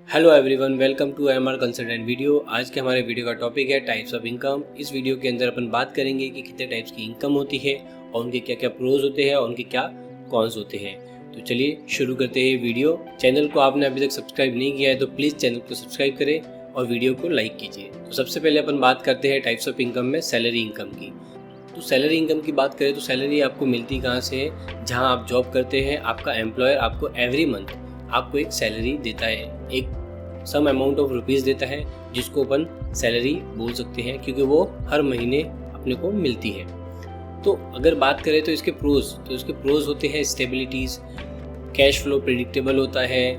Hello everyone, welcome to MR consultant video. आज के हमारे वीडियो का टॉपिक है टाइप्स ऑफ इनकम। इस वीडियो के अंदर अपन बात करेंगे कि कितने टाइप्स की इनकम होती है और उनके क्या क्या प्रोज होते हैं और उनके क्या कॉन्स होते हैं। तो चलिए शुरू करते हैं वीडियो। चैनल को आपने अभी तक सब्सक्राइब नहीं किया है तो प्लीज़ चैनल को सब्सक्राइब करें और वीडियो को लाइक कीजिए। तो सबसे पहले अपन बात करते हैं टाइप्स ऑफ इनकम में सैलरी इनकम की। तो सैलरी इनकम की बात करें तो सैलरी आपको मिलती कहाँ से है? जहाँ आप जॉब करते हैं, आपका एम्प्लॉयर आपको एवरी मंथ आपको एक सैलरी देता है, एक सम अमाउंट ऑफ रुपीज़ देता है, जिसको अपन सैलरी बोल सकते हैं क्योंकि वो हर महीने अपने को मिलती है। तो अगर बात करें तो इसके प्रोज होते हैं स्टेबिलिटीज़, कैश फ्लो प्रेडिक्टेबल होता है,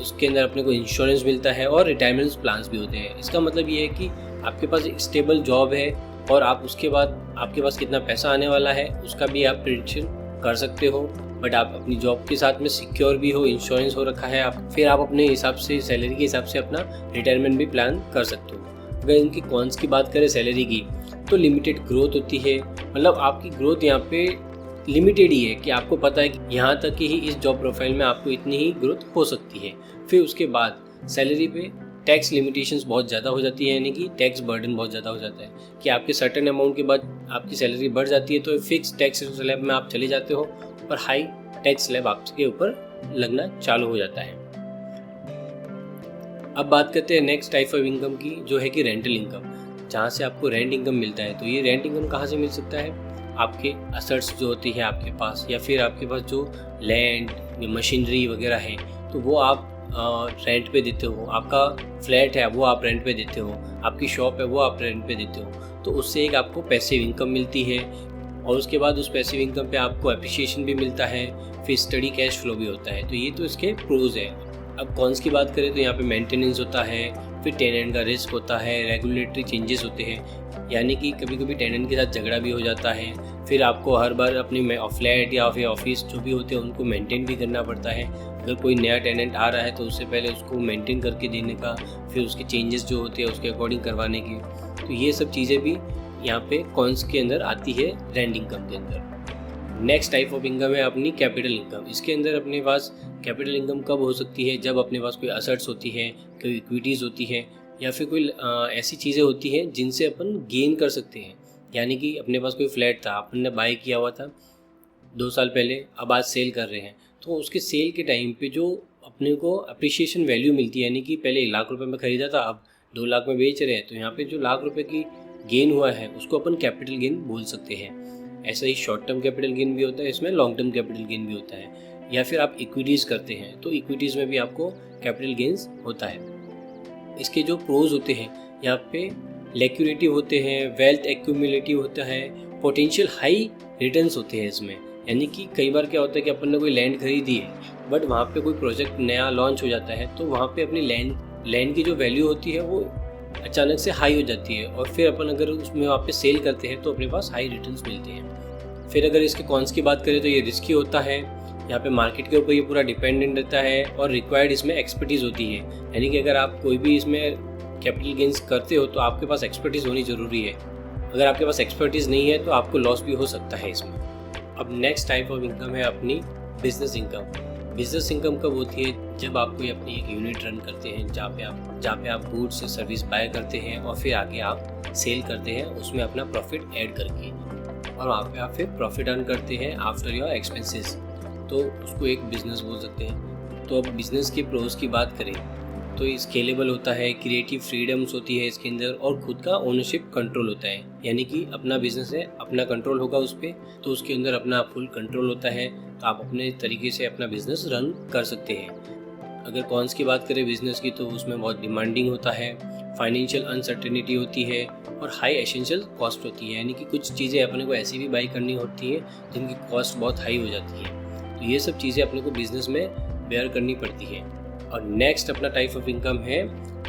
उसके अंदर अपने को इंश्योरेंस मिलता है और रिटायरमेंट प्लान्स भी होते हैं। इसका मतलब ये है कि आपके पास एक स्टेबल जॉब है और आप उसके बाद आपके पास कितना पैसा आने वाला है उसका भी आप प्रेडिक्शन कर सकते हो, बट आप अपनी जॉब के साथ में सिक्योर भी हो, इंश्योरेंस हो रखा है, आप फिर आप अपने हिसाब से सैलरी के हिसाब से अपना रिटायरमेंट भी प्लान कर सकते हो। अगर इनकी कॉन्स की बात करें सैलरी की तो लिमिटेड ग्रोथ होती है, मतलब आपकी ग्रोथ यहाँ पे लिमिटेड ही है कि आपको पता है कि यहाँ तक कि ही इस जॉब प्रोफाइल में आपको इतनी ही ग्रोथ हो सकती है। फिर उसके बाद सैलरी पे टैक्स लिमिटेशंस बहुत ज़्यादा हो जाती है, यानी कि टैक्स बर्डन बहुत ज़्यादा हो जाता है कि आपके सर्टेन अमाउंट के बाद आपकी सैलरी बढ़ जाती है तो फिक्स टैक्स स्लैब में आप चले जाते हो और हाई टैक्स स्लैब आपके ऊपर लगना चालू हो जाता है। अब बात करते हैं नेक्स्ट टाइप ऑफ इनकम की, जो है कि रेंटल इनकम, जहाँ से आपको रेंट इनकम मिलता है। तो ये रेंट इनकम कहाँ से मिल सकता है? आपके असेट्स जो होती है आपके पास, या फिर आपके पास जो लैंड या मशीनरी वगैरह है तो वो आप रेंट पे देते हो, आपका फ्लैट है वो आप रेंट पे देते हो, आपकी शॉप है वो आप रेंट पे देते हो, तो उससे एक आपको पैसिव इनकम मिलती है। और उसके बाद उस पैसिव इनकम पे आपको एप्रिसिएशन भी मिलता है, फिर स्टडी कैश फ्लो भी होता है। तो ये तो इसके प्रोज है। अब कॉन्स की बात करें तो यहाँ पे मेंटेनेंस होता है, फिर टेनेंट का रिस्क होता है, रेगुलेटरी चेंजेस होते हैं, यानी कि कभी कभी टेनेंट के साथ झगड़ा भी हो जाता है, फिर आपको हर बार अपनी फ्लैट या फिर ऑफिस जो भी होते हैं उनको मेंटेन भी करना पड़ता है। अगर कोई नया टेनेंट आ रहा है तो उससे पहले उसको मेंटेन करके देने का, फिर उसके चेंजेस जो होते हैं उसके अकॉर्डिंग करवाने की, तो ये सब चीज़ें भी यहाँ पे कॉन्स के अंदर आती है रेंट इनकम के अंदर। नेक्स्ट टाइप ऑफ इनकम है अपनी कैपिटल इनकम। इसके अंदर अपने पास कैपिटल इनकम कब हो सकती है? जब अपने पास कोई असेट्स होती है, कोई इक्विटीज़ होती है, या फिर कोई ऐसी चीज़ें होती हैं जिनसे अपन गेन कर सकते हैं। यानी कि अपने पास कोई फ्लैट था, अपन ने बाय किया हुआ था 2 साल पहले, अब आज सेल कर रहे हैं, तो उसके सेल के टाइम पे जो अपने को अप्रिशिएशन वैल्यू मिलती है, यानी कि पहले 1 लाख रुपए में ख़रीदा था, अब 2 लाख में बेच रहे हैं, तो यहाँ पे जो लाख रुपए की गेन हुआ है उसको अपन कैपिटल गेन बोल सकते हैं। ऐसा ही शॉर्ट टर्म कैपिटल गेन भी होता है, इसमें लॉन्ग टर्म कैपिटल गेन भी होता है। या फिर आप इक्विटीज़ करते हैं तो इक्विटीज़ में भी आपको कैपिटल गेन्स होता है। इसके जो प्रोज होते हैं यहाँ पे लिक्विडिटी होते हैं, वेल्थ एक्यूमुलेटिव होता है, पोटेंशियल हाई रिटर्न्स होते हैं इसमें। यानी कि कई बार क्या होता है कि अपन ने कोई लैंड खरीदी है बट वहाँ पे कोई प्रोजेक्ट नया लॉन्च हो जाता है तो वहाँ पे अपनी लैंड की जो वैल्यू होती है वो अचानक से हाई हो जाती है, और फिर अपन अगर उसमें वहाँ पे सेल करते हैं तो अपने पास हाई रिटर्न्स मिलते हैं। फिर अगर इसके कॉन्स की बात करें तो ये रिस्की होता है, यहाँ पे मार्केट के ऊपर ये पूरा डिपेंडेंट रहता है, और रिक्वायर्ड इसमें एक्सपर्टीज़ होती है। यानी कि अगर आप कोई भी इसमें कैपिटल गेन्स करते हो तो आपके पास एक्सपर्टीज़ होनी ज़रूरी है। अगर आपके पास एक्सपर्टीज़ नहीं है तो आपको लॉस भी हो सकता है इसमें। अब नेक्स्ट टाइप ऑफ इनकम है अपनी बिजनेस इनकम। बिजनेस इनकम कब होती है? जब आप कोई अपनी एक यूनिट रन करते हैं जहाँ पे आप गुड्स से सर्विस बाय करते हैं और फिर आगे आप सेल करते हैं उसमें अपना प्रॉफिट ऐड करके, और वहाँ पे आप फिर प्रॉफिट अर्न करते हैं आफ्टर योर एक्सपेंसेस, तो उसको एक बिज़नेस बोल सकते हैं। तो अब बिज़नेस के प्रोज की बात करें तो स्केलेबल होता है, क्रिएटिव फ्रीडम्स होती है इसके अंदर, और खुद का ओनरशिप कंट्रोल होता है। यानी कि अपना बिजनेस है, अपना कंट्रोल होगा उस पर, तो उसके अंदर अपना फुल कंट्रोल होता है, तो आप अपने तरीके से अपना बिजनेस रन कर सकते हैं। अगर कॉन्स की बात करें बिजनेस की तो उसमें बहुत डिमांडिंग होता है, फाइनेंशियल अनसर्टेनिटी होती है, और हाई एसेंशियल कॉस्ट होती है। यानी कि कुछ चीज़ें अपने को ऐसी भी बाई करनी होती है जिनकी कॉस्ट बहुत हाई हो जाती है, तो ये सब चीज़ें अपने को बिजनेस में बेयर करनी पड़ती है। और नेक्स्ट अपना टाइप ऑफ इनकम है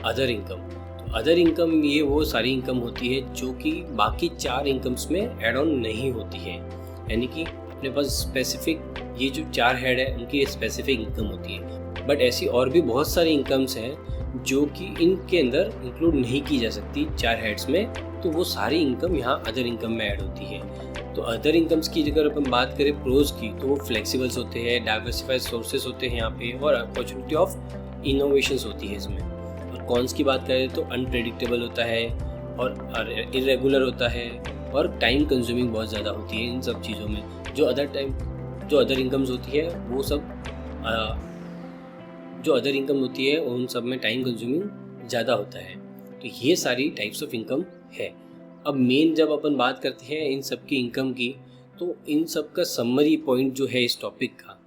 अदर इनकम। तो अदर इनकम ये वो सारी इनकम होती है जो कि बाकी 4 इनकम्स में एड ऑन नहीं होती है। यानी कि अपने पास स्पेसिफिक ये जो 4 हेड है उनकी स्पेसिफिक इनकम होती है, बट ऐसी और भी बहुत सारी इनकम्स हैं जो कि इनके अंदर इंक्लूड नहीं की जा सकती 4 हेड्स में, तो वो सारी इनकम यहाँ अदर इनकम में ऐड होती है। तो अदर इनकम्स की अगर अपन बात करें प्रोज की तो वो फ्लेक्सिबल्स होते हैं, डाइवर्सिफाइड सोर्सेज होते हैं यहाँ पे, और अपॉर्चुनिटी ऑफ इनोवेशंस होती है इसमें। और कॉन्स की बात करें तो अनप्रेडिक्टेबल होता है और इरेगुलर होता है और टाइम कंज्यूमिंग बहुत ज़्यादा होती है इन सब चीज़ों में। जो अदर इनकम्स होती है वो सब जो अदर इनकम होती है उन सब में टाइम कंज्यूमिंग ज़्यादा होता है। तो ये सारी टाइप्स ऑफ इनकम है। अब मेन जब अपन बात करते हैं इन सब की इनकम की, तो इन सब का समरी पॉइंट जो है इस टॉपिक का,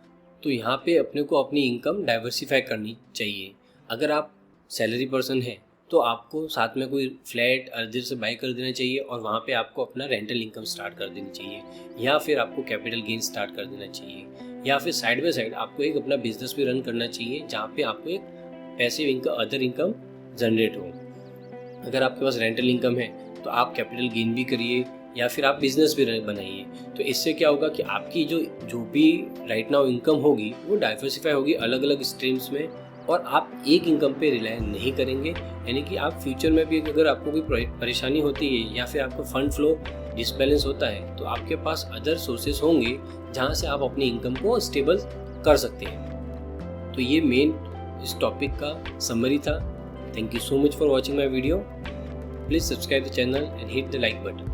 तो यहाँ पे अपने को अपनी इनकम डाइवर्सिफाई करनी चाहिए। अगर आप सैलरी पर्सन है तो आपको साथ में कोई फ्लैट अर्धर से बाय कर देना चाहिए और वहाँ पे आपको अपना रेंटल इनकम स्टार्ट कर देनी चाहिए, या फिर आपको कैपिटल गेन स्टार्ट कर देना चाहिए, या फिर साइड बाय साइड आपको एक अपना बिजनेस भी रन करना चाहिए जहाँ पे आपको एक passive income, other income generate हो। अगर आपके पास रेंटल इनकम है तो आप कैपिटल गेन भी करिए या फिर आप बिजनेस भी बनाइए। तो इससे क्या होगा कि आपकी जो भी राइट नाउ इनकम होगी वो डाइवर्सिफाई होगी अलग अलग स्ट्रीम्स में, और आप एक इनकम पे रिलाय नहीं करेंगे। यानी कि आप फ्यूचर में भी अगर आपको कोई परेशानी होती है या फिर आपका फंड फ्लो डिसबैलेंस होता है तो आपके पास अदर सोर्सेस होंगे जहाँ से आप अपनी इनकम को स्टेबल कर सकते हैं। तो ये मेन इस टॉपिक का समरी था। Thank you so much for watching my video. Please subscribe the channel and hit the like button.